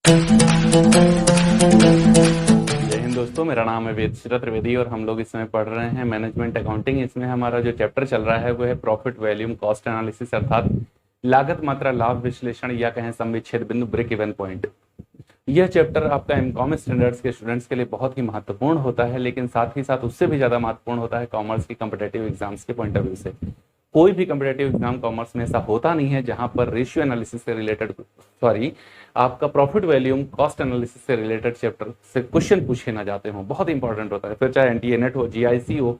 जय हिंद दोस्तों, मेरा नाम है वेदश्री त्रिवेदी और हम लोग इस समय पढ़ रहे हैं मैनेजमेंट अकाउंटिंग। इसमें हमारा जो चैप्टर चल रहा है वो है प्रॉफिट वॉल्यूम कॉस्ट एनालिसिस, अर्थात लागत मात्रा लाभ विश्लेषण या कहें सम विच्छेद बिंदु, ब्रेक इवन पॉइंट। यह चैप्टर आपका एमकॉम स्टैंडर्ड्स के स्टूडेंट्स के लिए बहुत ही महत्वपूर्ण होता है, लेकिन साथ ही साथ उससे भी ज्यादा महत्वपूर्ण होता है कॉमर्स की कॉम्पिटेटिव एग्जाम्स के पॉइंट ऑफ व्यू से। कोई भी कॉम्पिटेटिव एग्जाम कॉमर्स में ऐसा होता नहीं है जहां पर रेशियो एनालिसिस से रिलेटेड, सॉरी, आपका प्रॉफिट वैल्यूम कॉस्ट एनालिसिस से रिलेटेड चैप्टर से क्वेश्चन पूछे ना जाते हो। बहुत इंपॉर्टेंट होता है। फिर चाहे एनटीए नेट हो, जीआईसी हो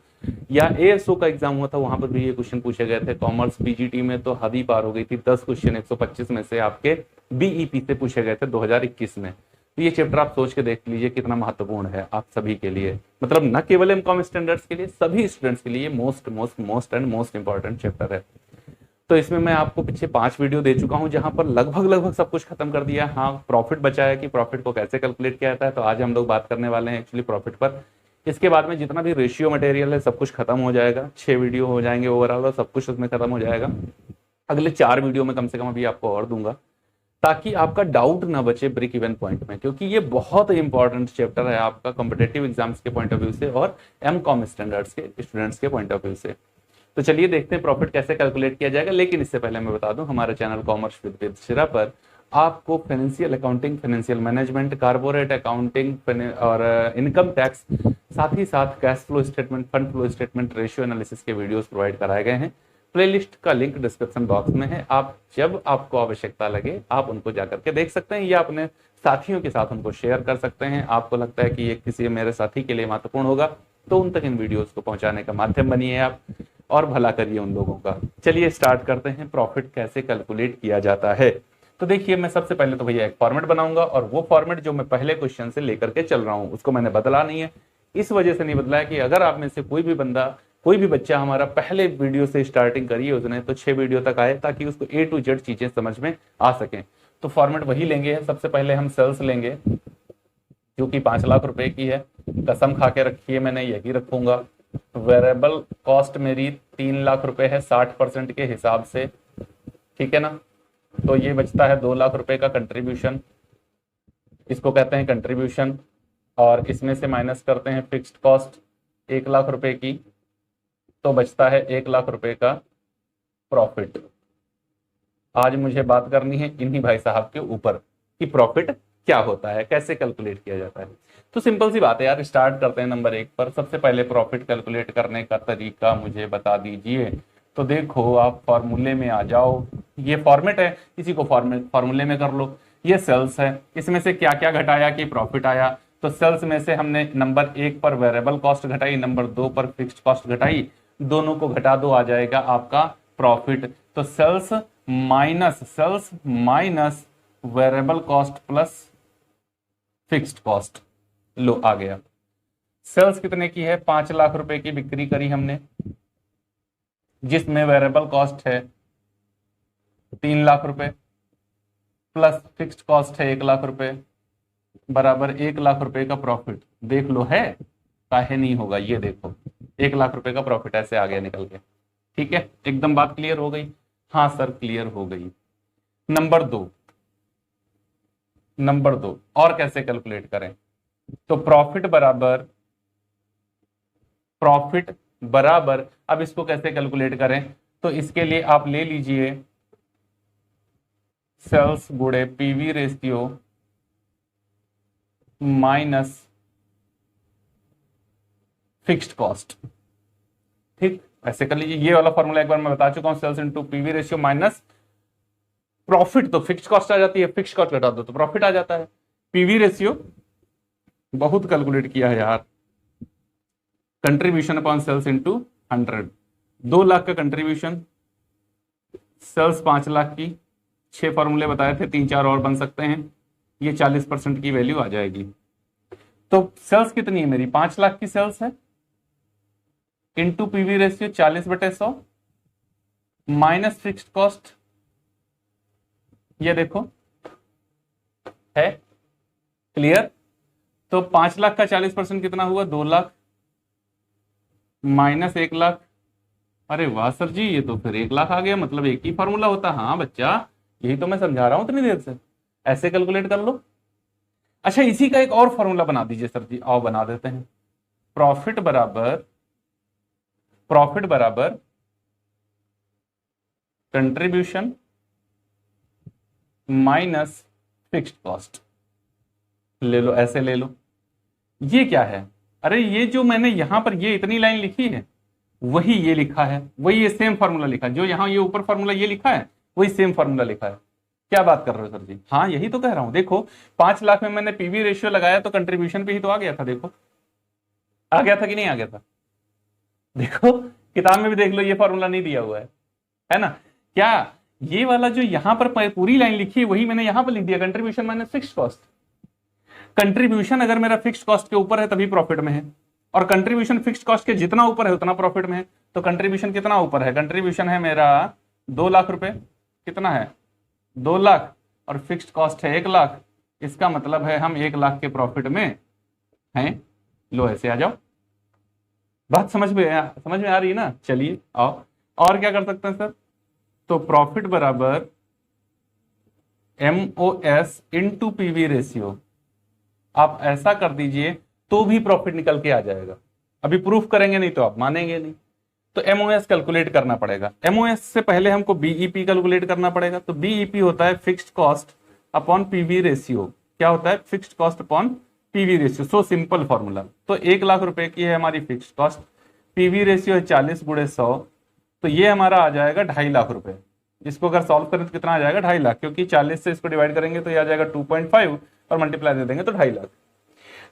या एएसओ का एग्जाम हुआ था, वहां पर भी ये क्वेश्चन पूछे गए थे। कॉमर्स पीजीटी में तो हद ही पार हो गई थी। 10 क्वेश्चन 125 में से आपके बीईपी से पूछे गए थे 2021 में। तो ये चैप्टर आप सोच के देख लीजिए कितना महत्वपूर्ण है आप सभी के लिए, मतलब न केवल एमकॉम स्टैंडर्ड्स के लिए, सभी स्टूडेंट्स के लिए मोस्ट इंपॉर्टेंट चैप्टर है। तो इसमें मैं आपको पीछे 5 वीडियो दे चुका हूं जहां पर लगभग सब कुछ खत्म कर दिया। हाँ, प्रॉफिट बचा है कि प्रॉफिट को कैसे कैलकुलेट किया जाता है, तो आज हम लोग बात करने वाले हैं एक्चुअली प्रॉफिट पर। इसके बाद में जितना भी रेशियो मटेरियल है सब कुछ खत्म हो जाएगा। 6 वीडियो हो जाएंगे ओवरऑल और सब कुछ उसमें खत्म हो जाएगा। अगले 4 वीडियो में कम से कम अभी आपको और दूंगा ताकि आपका डाउट ना बचे ब्रेक इवन पॉइंट में, क्योंकि ये बहुत इंपॉर्टेंट चैप्टर है आपका कॉम्पिटेटिव एग्जाम्स के पॉइंट ऑफ व्यू से और एमकॉम स्टैंडर्ड्स के स्टूडेंट्स के पॉइंट ऑफ व्यू से। तो चलिए देखते हैं प्रॉफिट कैसे कैलकुलेट किया जाएगा। लेकिन इससे पहले मैं बता दूं, हमारे चैनल कॉमर्स विद वेदश्री पर आपको financial accounting, financial management, corporate accounting और इनकम टैक्स, साथ ही साथ cash flow statement, fund flow statement, ratio analysis के वीडियोस प्रोवाइड कराए गए हैं। प्लेलिस्ट का लिंक डिस्क्रिप्शन बॉक्स में है। आप जब आपको आवश्यकता लगे आप उनको जाकर के देख सकते हैं या अपने साथियों के साथ उनको शेयर कर सकते हैं। आपको लगता है कि ये किसी मेरे साथी के लिए महत्वपूर्ण होगा तो उन तक इन वीडियोस को पहुंचाने का माध्यम बनिए आप और भला करिए उन लोगों का। चलिए स्टार्ट करते हैं, प्रॉफिट कैसे कैलकुलेट किया जाता है। तो देखिए, मैं सबसे पहले तो भैया एक फॉर्मेट बनाऊंगा और वो फॉर्मेट जो मैं पहले क्वेश्चन से लेकर के चल रहा हूं उसको मैंने बदला नहीं है। इस वजह से नहीं बदला है कि अगर आप में से कोई भी बच्चा हमारा पहले वीडियो से स्टार्टिंग करिए उसने तो 6 वीडियो तक आए ताकि उसको ए टू जेड चीजें समझ में आ सकें। तो फॉर्मेट वही लेंगे। सबसे पहले हम सेल्स लेंगे जो कि 5 लाख रुपए की है। कसम खा के रखिए मैंने यही रखूंगा। वेरिएबल कॉस्ट मेरी 3 लाख रुपए है 60% के हिसाब से, ठीक है ना। तो ये बचता है 2 लाख रुपए का कंट्रीब्यूशन, इसको कहते हैं कंट्रीब्यूशन। और इसमें से माइनस करते हैं फिक्स्ड कॉस्ट 1 लाख रुपए की, तो बचता है 1 लाख रुपए का प्रॉफिट। आज मुझे बात करनी है इन्हीं भाई साहब के ऊपर कि प्रॉफिट क्या होता है, कैसे कैलकुलेट किया जाता है। तो सिंपल सी बात है यार, स्टार्ट करते हैं नंबर 1 पर। सबसे पहले प्रॉफिट कैलकुलेट करने का तरीका मुझे बता दीजिए। तो देखो, आप फॉर्मूले में आ जाओ। ये फॉर्मेट है, इसी को फॉर्मूले में कर लो। ये सेल्स है, इसमें से क्या क्या घटाया कि प्रॉफिट आया। तो सेल्स में से हमने नंबर 1 पर वेरिएबल कॉस्ट घटाई, नंबर 2 पर फिक्स्ड कॉस्ट घटाई, दोनों को घटा दो, आ जाएगा आपका प्रॉफिट। तो sales minus variable cost plus fixed cost, लो आ गया। सेल्स कितने की है? 5 लाख रुपए की बिक्री करी हमने, जिसमें वेरिएबल कॉस्ट है 3 लाख रुपए प्लस फिक्स्ड कॉस्ट है 1 लाख रुपए, बराबर 1 लाख रुपए का प्रॉफिट। देख लो, है काहे नहीं होगा, ये देखो 1 लाख रुपए का प्रॉफिट ऐसे आ गया निकल के। ठीक है, एकदम बात क्लियर हो गई? हाँ सर, क्लियर हो गई। नंबर दो और कैसे कैलकुलेट करें? तो प्रॉफिट बराबर, अब इसको कैसे कैलकुलेट करें? तो इसके लिए आप ले लीजिए सेल्स गुणे PV ratio minus fixed cost. ठीक, ऐसे कर लीजिए। ये वाला फॉर्मूला एक बार मैं बता चुका हूं, sales into PV ratio minus profit. तो फिक्स्ड कॉस्ट आ जाती है, फिक्स्ड कॉस्ट घटा दो तो प्रॉफिट आ जाता है। पीवी रेशियो बहुत कैलकुलेट किया है यार। Contribution upon sales into 100, 2 lakh का कंट्रीब्यूशन, सेल्स 5 लाख की, 6 फॉर्मूले बताए थे, 3-4 और बन सकते हैं। ये 40% की वैल्यू आ जाएगी। तो सेल्स कितनी है मेरी? 5 लाख की सेल्स है, into PV ratio 40/100 minus fixed cost. ये देखो, है क्लियर? तो 5 लाख का 40% कितना हुआ? 2 लाख माइनस 1 लाख। अरे वाह सर जी, ये तो फिर 1 लाख आ गया, मतलब एक ही फॉर्मूला होता। हाँ बच्चा, यही तो मैं समझा रहा हूं इतनी देर से। ऐसे कैलकुलेट कर लो। अच्छा, इसी का एक और फॉर्मूला बना दीजिए सर जी, आओ बना देते हैं। प्रॉफिट बराबर कंट्रीब्यूशन माइनस फिक्स्ड कॉस्ट। ले लो, ऐसे ले लो। ये क्या है? अरे ये जो मैंने यहां पर ये इतनी लाइन लिखी है, वही ये लिखा है, वही ये सेम फॉर्मूला लिखा है, जो यहां ये ऊपर फॉर्मूला ये लिखा है वही सेम फॉर्मूला लिखा है। क्या बात कर रहे हो सर जी? हाँ यही तो कह रहा हूं। देखो 5 लाख में मैंने पीवी रेशियो लगाया तो कंट्रीब्यूशन पे ही तो आ गया था। देखो आ गया था कि नहीं आ गया था? देखो किताब में भी देख लो, ये फॉर्मूला नहीं दिया हुआ है ना? क्या ये वाला जो यहां पर पूरी लाइन लिखी है वही मैंने यहां पर लिख दिया, contribution minus fixed cost. Contribution अगर मेरा फिक्स्ड कॉस्ट के ऊपर है तभी प्रॉफिट में है, और कंट्रीब्यूशन फिक्स्ड कॉस्ट के जितना ऊपर है उतना प्रॉफिट में है। तो कंट्रीब्यूशन कितना ऊपर है? कंट्रीब्यूशन है मेरा 2 लाख रुपए। कितना है? 2 लाख। और फिक्स्ड कॉस्ट है 1 लाख। इसका मतलब है हम 1 लाख के प्रॉफिट में हैं। लो ऐसे आ जाओ, बात समझ में आ रही है ना? चलिए आओ, और क्या कर सकते हैं सर? तो प्रॉफिट बराबर MOS इंटू पीवी रेशियो। आप ऐसा कर दीजिए तो भी प्रॉफिट निकल के आ जाएगा। अभी प्रूफ करेंगे नहीं तो आप मानेंगे नहीं। तो MOS कैलकुलेट करना पड़ेगा। MOS से पहले हमको BEP कैलकुलेट करना पड़ेगा। तो BEP होता है fixed cost upon PV ratio. क्या होता है? Fixed cost upon PV ratio. So simple formula. तो 1 लाख रुपए की है हमारी फिक्स्ड कॉस्ट, पीवी रेशियो है 40 गुणे 100, तो ये हमारा आ जाएगा 2.5 लाख रुपए। इसको अगर सॉल्व करें तो कितना आ जाएगा? 2.5 लाख, क्योंकि 40 से इसको डिवाइड करेंगे तो ये आ जाएगा 2.5 और मल्टीप्लाई दे देंगे तो 2.5 लाख।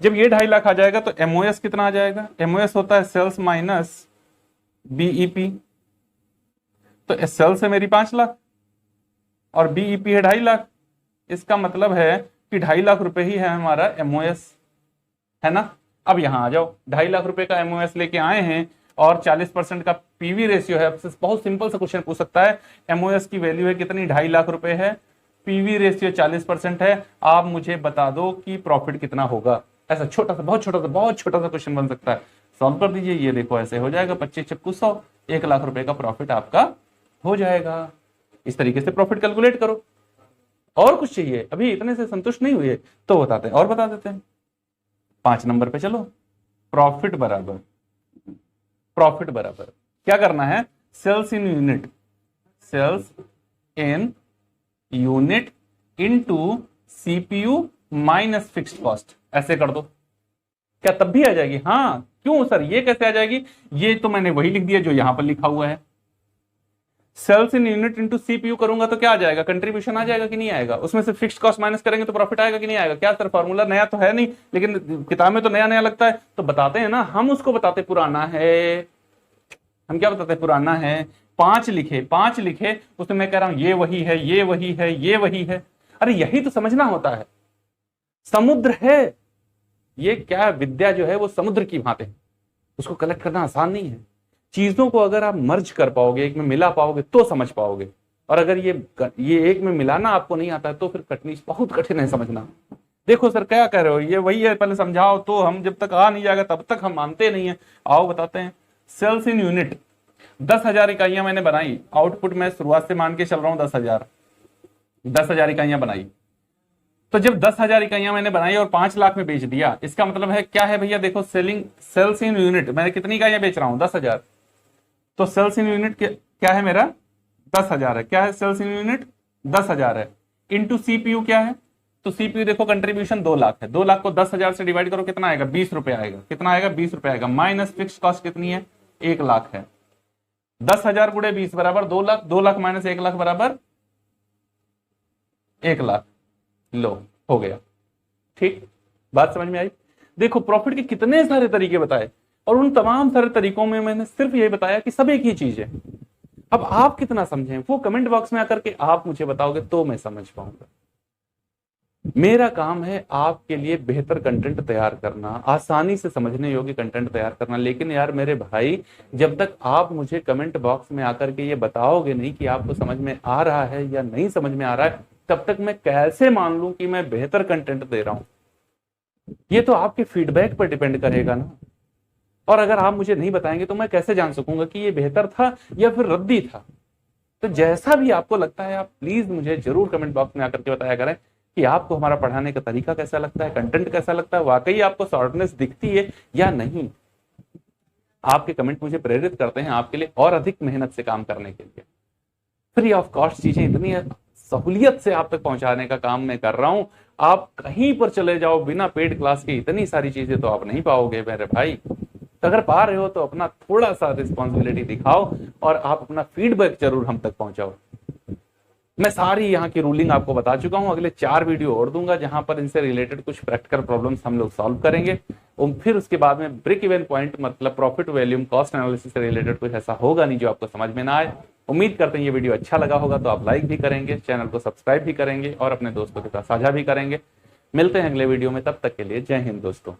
जब ये 2.5 लाख आ जाएगा तो MOS कितना आ जाएगा? MOS होता है सेल्स माइनस BEP। तो सेल्स है मेरी 5 लाख और BEP है 2.5 लाख। इसका मतलब है कि 2.5 लाख रुपए ही है हमारा MOS, है ना? अब यहां आ जाओ, 2.5 लाख रुपए का MOS लेके आए हैं और 40% का पीवी रेशियो है। बहुत सिंपल सा क्वेश्चन पूछ सकता है, MOS की वैल्यू है कितनी? 2.5 लाख रुपए है, पीवी रेशियो 40% है, आप मुझे बता दो कि प्रॉफिट कितना होगा। ऐसा छोटा सा, बहुत छोटा सा क्वेश्चन बन सकता है। सॉल्व कर दीजिए, ये देखो ऐसे हो जाएगा 25 चक्कू 100, 1 लाख रुपए का प्रॉफिट आपका हो जाएगा। इस तरीके से प्रॉफिट कैलकुलेट करो। और कुछ चाहिए? अभी इतने से संतुष्ट नहीं हुए तो बताते हैं और बता देते हैं। 5 नंबर पे चलो। प्रॉफिट बराबर क्या करना है? Sales in unit into CPU minus fixed cost. ऐसे कर दो, क्या तब भी आ जाएगी? हाँ। क्यों सर ये कैसे आ जाएगी? ये तो मैंने वही लिख दिया जो यहां पर लिखा हुआ है। Sales in unit into CPU करूंगा तो क्या आ जाएगा? कंट्रीब्यूशन आ जाएगा कि नहीं आएगा? उसमें से फिक्स्ड कॉस्ट माइनस करेंगे तो प्रॉफिट आएगा कि नहीं आएगा? क्या सर फॉर्मूला नया तो है नहीं, लेकिन किताब में तो नया नया लगता है, तो बताते हैं ना। हम उसको बताते पुराना है। हम क्या बताते हैं? पुराना है। 5 लिखे उसमें मैं कह रहा हूं ये वही है, ये वही है, ये वही है। अरे यही तो समझना होता है। समुद्र है ये, क्या विद्या जो है वो समुद्र की भांति है, उसको कलेक्ट करना आसान नहीं है। चीजों को अगर आप मर्ज कर पाओगे, एक में मिला पाओगे तो समझ पाओगे। और अगर ये एक में मिलाना आपको नहीं आता है तो फिर कठिन, बहुत कठिन है समझना। देखो सर क्या कह रहे हो, ये वही है, पहले समझाओ तो। हम जब तक आ नहीं जाएगा तब तक हम मानते नहीं है। आओ बताते हैं। सेल्स इन यूनिट 10,000 इकाइयां मैंने बनाई। आउटपुट में शुरुआत से मान के चल रहा हूं 10,000 इकाइयां बनाई। तो जब 10,000 इकाइयां मैंने बनाई और 5 लाख में बेच दिया, इसका मतलब है क्या है भैया? देखो सेल्स इन यूनिट, मैं कितनी इकाइयां बेच रहा हूं? 10,000। तो सेल्स इन यूनिट क्या है मेरा? 10,000 है। क्या है सेल्स इन यूनिट? 10,000 है। इंटू CPU क्या है? तो CPU देखो कंट्रीब्यूशन 2 लाख है। 2 लाख को 10,000 से डिवाइड करो, कितना आएगा? 20 रुपए आएगा। कितना आएगा? 20 रुपए आएगा। माइनस फिक्स कॉस्ट कितनी है? 1 लाख है। 10,000 गुणे 20 बराबर 2 लाख। 2 लाख माइनस 1 लाख बराबर 1 लाख। लो हो गया। ठीक, बात समझ में आई? देखो प्रॉफिट के कितने सारे तरीके बताए, और उन तमाम सारे तरीकों में मैंने सिर्फ यही बताया कि सब एक ही चीज है। अब आप कितना समझें वो कमेंट बॉक्स में आकर के आप मुझे बताओगे तो मैं समझ पाऊंगा। मेरा काम है आपके लिए बेहतर कंटेंट तैयार करना, आसानी से समझने योग्य कंटेंट तैयार करना। लेकिन यार मेरे भाई, जब तक आप मुझे कमेंट बॉक्स में आकर के ये बताओगे नहीं कि आपको समझ में आ रहा है या नहीं समझ में आ रहा है, तब तक मैं कैसे मान लूं कि मैं बेहतर कंटेंट दे रहा हूं? ये तो आपके फीडबैक पर डिपेंड करेगा ना। और अगर आप मुझे नहीं बताएंगे तो मैं कैसे जान सकूंगा कि ये बेहतर था या फिर रद्दी था? तो जैसा भी आपको लगता है आप प्लीज मुझे जरूर कमेंट बॉक्स में आकर के बताया करें। कि आपको हमारा पढ़ाने का तरीका कैसा लगता है, कंटेंट कैसा लगता है, वाकई आपको शॉर्टनेस दिखती है या नहीं। आपके कमेंट मुझे प्रेरित करते हैं आपके लिए और अधिक मेहनत से काम करने के लिए। फ्री ऑफ कॉस्ट चीजें इतनी सहूलियत से आप तक पहुंचाने का काम मैं कर रहा हूं, आप कहीं पर चले जाओ बिना पेड क्लास के इतनी सारी चीजें तो आप नहीं पाओगे मेरे भाई। तो अगर पा रहे हो तो अपना थोड़ा सा रिस्पॉन्सिबिलिटी दिखाओ और आप अपना फीडबैक जरूर हम तक पहुंचाओ। मैं सारी यहाँ की रूलिंग आपको बता चुका हूं, अगले 4 वीडियो और दूंगा जहां पर इनसे रिलेटेड कुछ प्रैक्टिकल प्रॉब्लम्स हम लोग सॉल्व करेंगे। और फिर उसके बाद में ब्रेक इवन पॉइंट मतलब प्रॉफिट वॉल्यूम कॉस्ट एनालिसिस से रिलेटेड कुछ ऐसा होगा नहीं जो आपको समझ में ना आए। उम्मीद करते हैं ये वीडियो अच्छा लगा होगा, तो आप लाइक भी करेंगे, चैनल को सब्सक्राइब भी करेंगे और अपने दोस्तों के साथ साझा भी करेंगे। मिलते हैं अगले वीडियो में, तब तक के लिए जय हिंद दोस्तों।